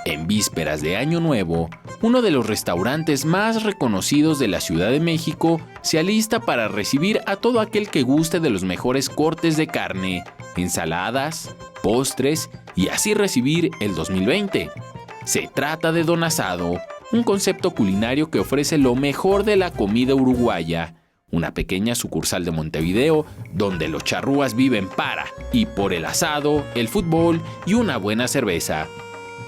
En vísperas de Año Nuevo, uno de los restaurantes más reconocidos de la Ciudad de México se alista para recibir a todo aquel que guste de los mejores cortes de carne, ensaladas, postres y así recibir el 2020. Se trata de Don Asado, un concepto culinario que ofrece lo mejor de la comida uruguaya, una pequeña sucursal de Montevideo donde los charrúas viven para y por el asado, el fútbol y una buena cerveza.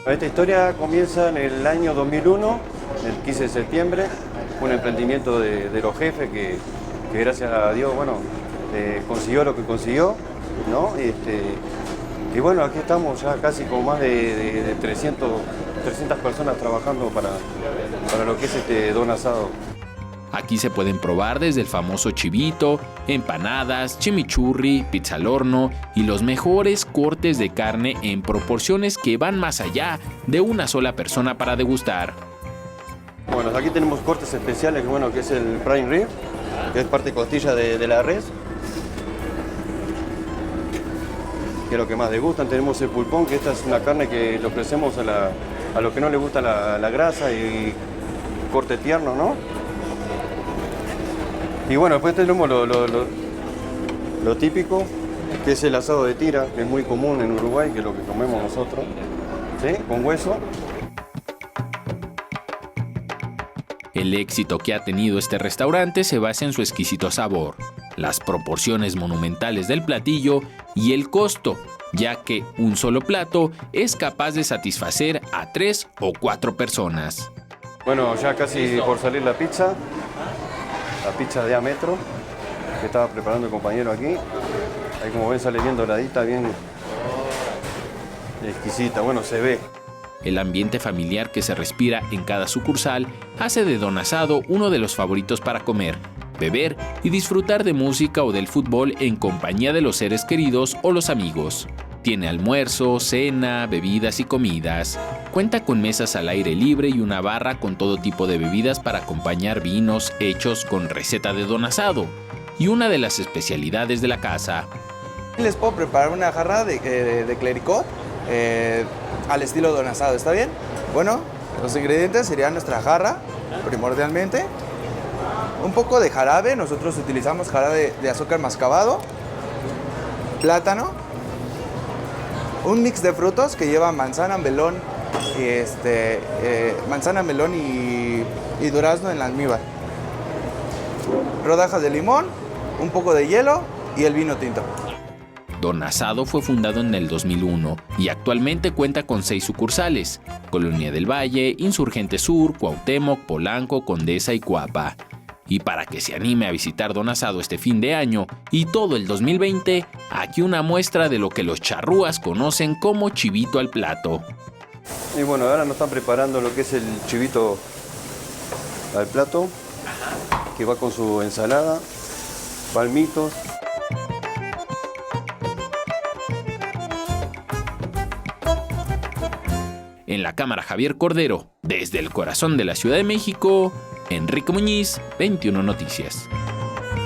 Esta historia comienza en el año 2001, el 15 de septiembre, un emprendimiento de los jefes que gracias a Dios, consiguió lo que consiguió, ¿no? Y bueno, aquí estamos ya casi con más de 300 personas trabajando para lo que es Don Asado. Aquí se pueden probar desde el famoso chivito, empanadas, chimichurri, pizza al horno y los mejores cortes de carne en proporciones que van más allá de una sola persona para degustar. Bueno, aquí tenemos cortes especiales, que es el prime rib, que es parte costilla de la res, que es lo que más degustan. Tenemos el pulpón, que esta es una carne que le ofrecemos a los que no les gusta la grasa y corte tierno, ¿no? Y bueno, después tenemos lo típico, que es el asado de tira, que es muy común en Uruguay, que es lo que comemos nosotros, ¿sí? Con hueso. El éxito que ha tenido este restaurante se basa en su exquisito sabor, las proporciones monumentales del platillo y el costo, ya que un solo plato es capaz de satisfacer a 3 o 4 personas. Bueno, ya casi por salir la pizza de a metro, que estaba preparando el compañero aquí. Ahí como ven sale bien doradita, bien exquisita, se ve. El ambiente familiar que se respira en cada sucursal hace de Don Asado uno de los favoritos para comer, beber y disfrutar de música o del fútbol en compañía de los seres queridos o los amigos. Tiene almuerzo, cena, bebidas y comidas. Cuenta con mesas al aire libre y una barra con todo tipo de bebidas para acompañar vinos hechos con receta de Don Asado y una de las especialidades de la casa. Les puedo preparar una jarra de clericot al estilo Don Asado, ¿está bien? Bueno, los ingredientes serían nuestra jarra, primordialmente. Un poco de jarabe, nosotros utilizamos jarabe de azúcar mascabado, plátano, un mix de frutos que lleva manzana, melón y durazno en almíbar, rodajas de limón, un poco de hielo y el vino tinto. Don Asado fue fundado en el 2001 y actualmente cuenta con 6 sucursales: Colonia del Valle, Insurgente Sur, Cuauhtémoc, Polanco, Condesa y Cuapa. Y para que se anime a visitar Don Asado este fin de año y todo el 2020, aquí una muestra de lo que los charrúas conocen como chivito al plato. Y bueno, ahora nos están preparando lo que es el chivito al plato, que va con su ensalada, palmitos. En la cámara Javier Cordero, desde el corazón de la Ciudad de México, Enrique Muñiz, 21 Noticias.